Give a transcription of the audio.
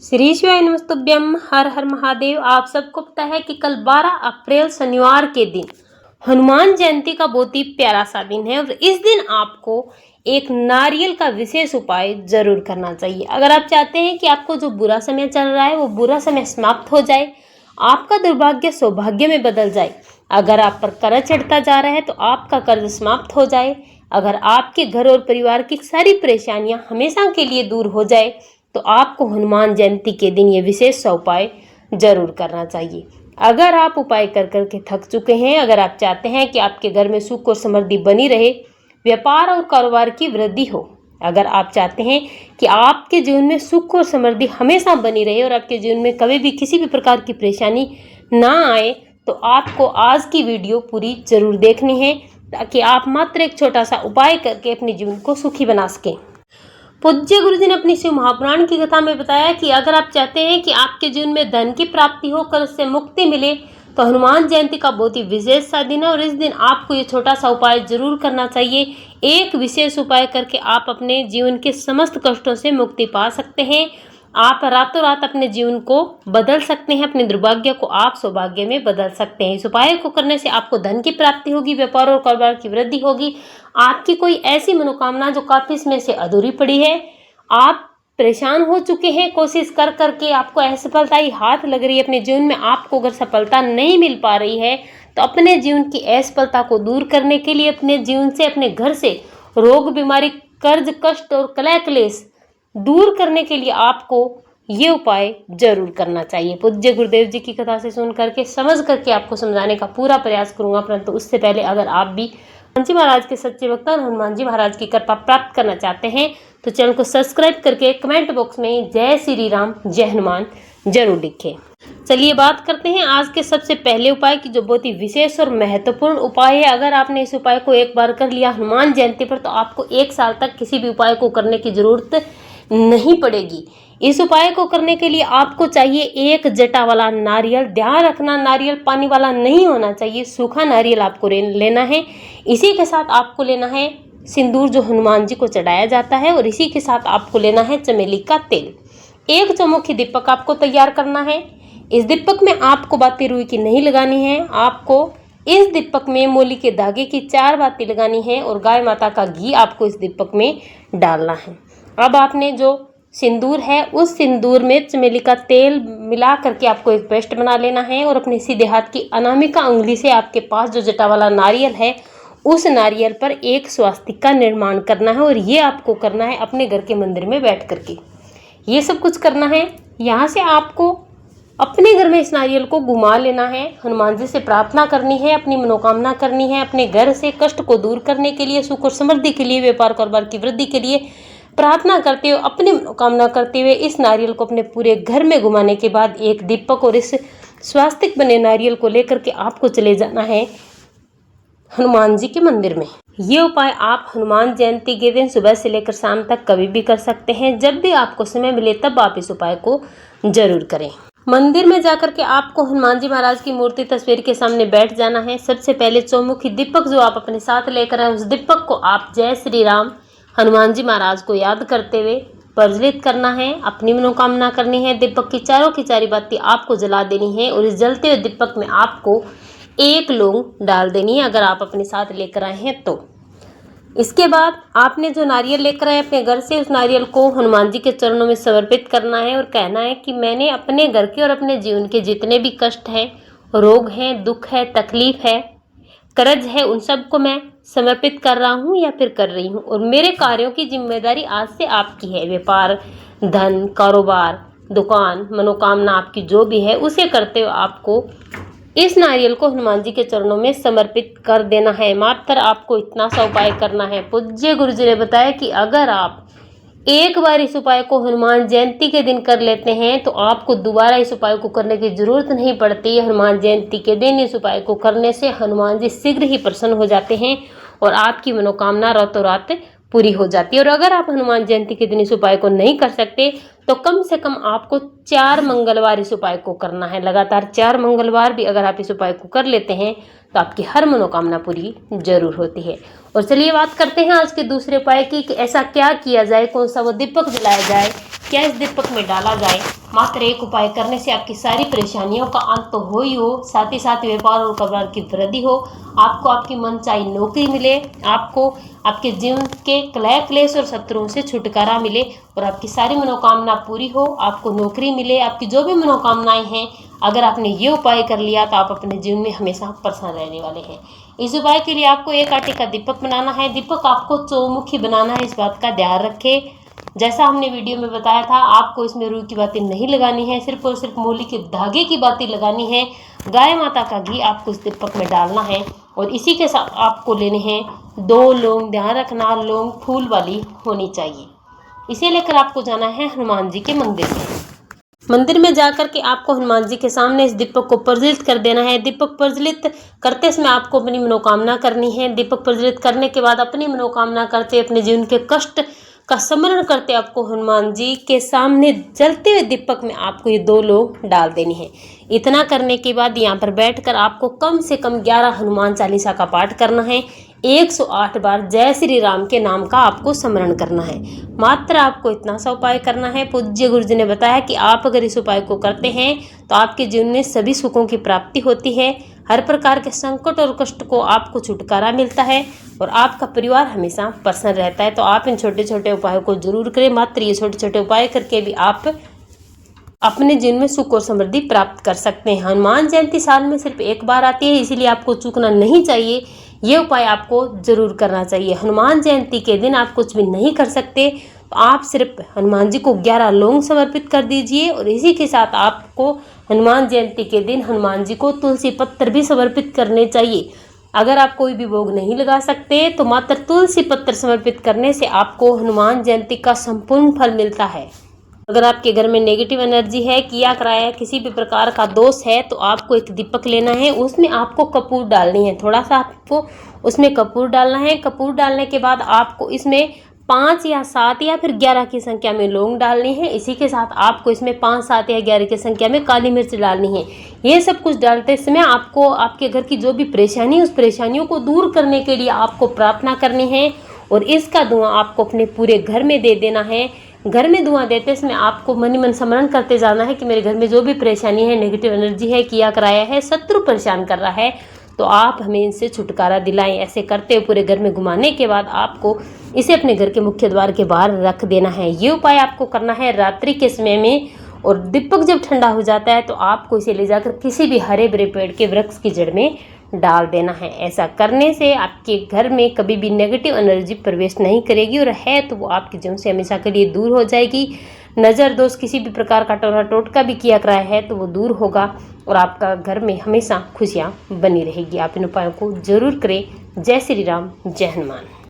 श्री शिवाय नमस्तुभ्यम। हर हर महादेव। आप सबको पता है कि कल 12 अप्रैल शनिवार के दिन हनुमान जयंती का बहुत ही प्यारा सा दिन है और इस दिन आपको एक नारियल का विशेष उपाय जरूर करना चाहिए। अगर आप चाहते हैं कि आपको जो बुरा समय चल रहा है वो बुरा समय समाप्त हो जाए, आपका दुर्भाग्य सौभाग्य में बदल जाए, अगर आप पर कर्ज चढ़ता जा रहा है तो आपका कर्ज समाप्त हो जाए, अगर आपके घर और परिवार की सारी परेशानियां हमेशा के लिए दूर हो जाए, तो आपको हनुमान जयंती के दिन ये विशेष सा उपाय जरूर करना चाहिए। अगर आप उपाय कर करके थक चुके हैं, अगर आप चाहते हैं कि आपके घर में सुख और समृद्धि बनी रहे, व्यापार और कारोबार की वृद्धि हो, अगर आप चाहते हैं कि आपके जीवन में सुख और समृद्धि हमेशा बनी रहे और आपके जीवन में कभी भी किसी भी प्रकार की परेशानी ना आए, तो आपको आज की वीडियो पूरी जरूर देखनी है ताकि आप मात्र एक छोटा सा उपाय करके अपने जीवन को सुखी बना सकें। पूज्य गुरु जी ने अपनी शिव महापुराण की कथा में बताया कि अगर आप चाहते हैं कि आपके जीवन में धन की प्राप्ति हो, कर्ज से मुक्ति मिले, तो हनुमान जयंती का बहुत ही विशेष सा दिन है और इस दिन आपको ये छोटा सा उपाय जरूर करना चाहिए। एक विशेष उपाय करके आप अपने जीवन के समस्त कष्टों से मुक्ति पा सकते हैं। आप रातों रात अपने जीवन को बदल सकते हैं, अपने दुर्भाग्य को आप सौभाग्य में बदल सकते हैं। इस उपाय को करने से आपको धन की प्राप्ति होगी, व्यापार और कारोबार की वृद्धि होगी। आपकी कोई ऐसी मनोकामना जो काफी समय से अधूरी पड़ी है, आप परेशान हो चुके हैं, कोशिश कर करके आपको असफलता ही हाथ लग रही है, अपने जीवन में आपको अगर सफलता नहीं मिल पा रही है, तो अपने जीवन की असफलता को दूर करने के लिए अपने जीवन से, अपने घर से रोग, बीमारी, कर्ज, कष्ट और कलह क्लेश दूर करने के लिए आपको ये उपाय जरूर करना चाहिए। पूज्य गुरुदेव जी की कथा से सुन करके, समझ करके आपको समझाने का पूरा प्रयास करूंगा, परंतु उससे पहले अगर आप भी हनुमान जी महाराज के सच्चे भक्त और हनुमान जी महाराज की कृपा प्राप्त करना चाहते हैं तो चैनल को सब्सक्राइब करके कमेंट बॉक्स में जय श्री राम, जय हनुमान जरूर लिखें। चलिए बात करते हैं आज के सबसे पहले उपाय की, जो बहुत ही विशेष और महत्वपूर्ण उपाय है। अगर आपने इस उपाय को एक बार कर लिया हनुमान जयंती पर, तो आपको 1 साल तक किसी भी उपाय को करने की जरूरत नहीं पड़ेगी। इस उपाय को करने के लिए आपको चाहिए एक जटा वाला नारियल। ध्यान रखना, नारियल पानी वाला नहीं होना चाहिए, सूखा नारियल आपको लेना है। इसी के साथ आपको लेना है सिंदूर, जो हनुमान जी को चढ़ाया जाता है, और इसी के साथ आपको लेना है चमेली का तेल। 1 चौमुखी दीपक आपको तैयार करना है। इस दीपक में आपको बाती रुई की नहीं लगानी है, आपको इस दीपक में मोली के धागे की 4 बाती लगानी है और गाय माता का घी आपको इस दीपक में डालना है। अब आपने जो सिंदूर है, उस सिंदूर में चमेली का तेल मिला करके आपको एक पेस्ट बना लेना है और अपने सीधे हाथ की अनामिका उंगली से आपके पास जो जटा वाला नारियल है, उस नारियल पर एक स्वास्तिक का निर्माण करना है। और ये आपको करना है अपने घर के मंदिर में बैठ करके। ये सब कुछ करना है। यहाँ से आपको अपने घर में इस नारियल को घुमा लेना है, हनुमान जी से प्रार्थना करनी है, अपनी मनोकामना करनी है, अपने घर से कष्ट को दूर करने के लिए, सुख और समृद्धि के लिए, व्यापार कारोबार की वृद्धि के लिए प्रार्थना करते हुए, अपनी मनोकामना करते हुए इस नारियल को अपने पूरे घर में घुमाने के बाद एक दीपक और इस स्वास्तिक बने नारियल को लेकर के आपको चले जाना है हनुमान जी के मंदिर में। ये उपाय आप हनुमान जयंती के दिन सुबह से लेकर शाम तक कभी भी कर सकते हैं। जब भी आपको समय मिले तब आप इस उपाय को जरूर करें। मंदिर में जाकर के आपको हनुमान जी महाराज की मूर्ति तस्वीर के सामने बैठ जाना है। सबसे पहले चौमुखी दीपक जो आप अपने साथ लेकर आए, उस दीपक को आप जय श्री राम, हनुमान जी महाराज को याद करते हुए प्रज्वलित करना है, अपनी मनोकामना करनी है। दीपक की चारों की चारी बाती आपको जला देनी है और इस जलते हुए दीपक में आपको 1 लौंग डाल देनी है, अगर आप अपने साथ लेकर आए हैं तो। इसके बाद आपने जो नारियल लेकर आए अपने घर से, उस नारियल को हनुमान जी के चरणों में समर्पित करना है और कहना है कि मैंने अपने घर के और अपने जीवन के जितने भी कष्ट हैं, रोग हैं, दुख है, तकलीफ है, कर्ज है, उन सब को मैं समर्पित कर रहा हूँ या फिर कर रही हूँ और मेरे कार्यों की जिम्मेदारी आज से आपकी है। व्यापार, धन, कारोबार, दुकान, मनोकामना आपकी जो भी है, उसे करते हुए आपको इस नारियल को हनुमान जी के चरणों में समर्पित कर देना है। मात्र आपको इतना सा उपाय करना है। पूज्य गुरु जी ने बताया कि अगर आप एक बार इस उपाय को हनुमान जयंती के दिन कर लेते हैं तो आपको दोबारा इस उपाय को करने की जरूरत नहीं पड़ती। हनुमान जयंती के दिन इस उपाय को करने से हनुमान जी शीघ्र ही प्रसन्न हो जाते हैं और आपकी मनोकामना रातों रात पूरी हो जाती है। और अगर आप हनुमान जयंती के दिन इस उपाय को नहीं कर सकते तो कम से कम आपको 4 मंगलवार इस उपाय को करना है। लगातार 4 मंगलवार भी अगर आप इस उपाय को कर लेते हैं तो आपकी हर मनोकामना पूरी जरूर होती है। और चलिए बात करते हैं आज के दूसरे उपाय की कि ऐसा क्या किया जाए, कौन सा वो दीपक जलाया जाए, क्या इस दीपक में डाला जाए। मात्र एक उपाय करने से आपकी सारी परेशानियों का अंत तो हो ही हो, साथ ही साथ व्यापार और कारोबार की वृद्धि हो, आपको आपकी मनचाही नौकरी मिले, आपको आपके जीवन के कलह क्लेश और शत्रुओं से छुटकारा मिले और आपकी सारी मनोकामना पूरी हो, आपको नौकरी मिले, आपकी जो भी मनोकामनाएं हैं, अगर आपने ये उपाय कर लिया तो आप अपने जीवन में हमेशा प्रसन्न रहने वाले हैं। इस उपाय के लिए आपको एक आटे का दीपक बनाना है। दीपक आपको चौमुखी बनाना है, इस बात का ध्यान रखें। जैसा हमने वीडियो में बताया था, आपको इसमें रुई की बातें नहीं लगानी है, सिर्फ और सिर्फ मूली के धागे की बातें लगानी है। गाय माता का घी आपको इस दीपक में डालना है और इसी के साथ आपको लेने हैं 2 लौंग। ध्यान रखना, लौंग फूल वाली होनी चाहिए। इसे लेकर आपको जाना है हनुमान जी के मंदिर में। मंदिर में जाकर के आपको हनुमान जी के सामने इस दीपक को प्रज्वलित कर देना है। दीपक प्रज्वलित करते समय आपको अपनी मनोकामना करनी है। दीपक प्रज्वलित करने के बाद अपनी मनोकामना करते, अपने जीवन के कष्ट का स्मरण करते आपको हनुमान जी के सामने जलते हुए दीपक में आपको ये 2 लौंग डाल देनी है। इतना करने के बाद यहाँ पर बैठकर आपको कम से कम 11 हनुमान चालीसा का पाठ करना है। 108 बार जय श्री राम के नाम का आपको स्मरण करना है। मात्र आपको इतना सा उपाय करना है। पूज्य गुरु जी ने बताया कि आप अगर इस उपाय को करते हैं तो आपके जीवन में सभी सुखों की प्राप्ति होती है, हर प्रकार के संकट और कष्ट को आपको छुटकारा मिलता है और आपका परिवार हमेशा प्रसन्न रहता है। तो आप इन छोटे छोटे उपायों को जरूर करें। मात्र ये छोटे छोटे उपाय करके भी आप अपने जीवन में सुख और समृद्धि प्राप्त कर सकते हैं। हनुमान जयंती साल में सिर्फ एक बार आती है, इसीलिए आपको चूकना नहीं चाहिए। ये उपाय आपको जरूर करना चाहिए। हनुमान जयंती के दिन आप कुछ भी नहीं कर सकते, तो आप सिर्फ हनुमान जी को 11 लौंग समर्पित कर दीजिए और इसी के साथ आपको हनुमान जयंती के दिन हनुमान जी को तुलसी पत्र भी समर्पित करने चाहिए। अगर आप कोई भी भोग नहीं लगा सकते तो मात्र तुलसी पत्र समर्पित करने से आपको हनुमान जयंती का संपूर्ण फल मिलता है। अगर आपके घर में नेगेटिव एनर्जी है, किया कराया किसी भी प्रकार का दोष है, तो आपको एक दीपक लेना है, उसमें आपको कपूर डालनी है। थोड़ा सा आपको उसमें कपूर डालना है। कपूर डालने के बाद आपको इसमें 5 या 7 या फिर 11 की संख्या में लौंग डालनी है। इसी के साथ आपको इसमें 5, 7 या 11 की संख्या में काली मिर्च डालनी है। ये सब कुछ डालते समय आपको आपके घर की जो भी परेशानी है, उस परेशानियों को दूर करने के लिए आपको प्रार्थना करनी है और इसका धुआं आपको अपने पूरे घर में दे देना है। घर में धुआं देते समय आपको मन ही मन स्मरण करते जाना है कि मेरे घर में जो भी परेशानी है, नेगेटिव एनर्जी है, किया कराया है, शत्रु परेशान कर रहा है, तो आप हमें इनसे छुटकारा दिलाएं। ऐसे करते हुए पूरे घर में घुमाने के बाद आपको इसे अपने घर के मुख्य द्वार के बाहर रख देना है। ये उपाय आपको करना है रात्रि के समय में और दीपक जब ठंडा हो जाता है तो आपको इसे ले जाकर किसी भी हरे भरे पेड़ के वृक्ष की जड़ में डाल देना है। ऐसा करने से आपके घर में कभी भी नेगेटिव एनर्जी प्रवेश नहीं करेगी और है तो वो आपके जीवन से हमेशा के लिए दूर हो जाएगी। नज़र दोष किसी भी प्रकार का टोना टोटका भी किया कराया है तो वो दूर होगा और आपका घर में हमेशा खुशियाँ बनी रहेगी। आप इन उपायों को जरूर करें। जय श्री राम, जय हनुमान।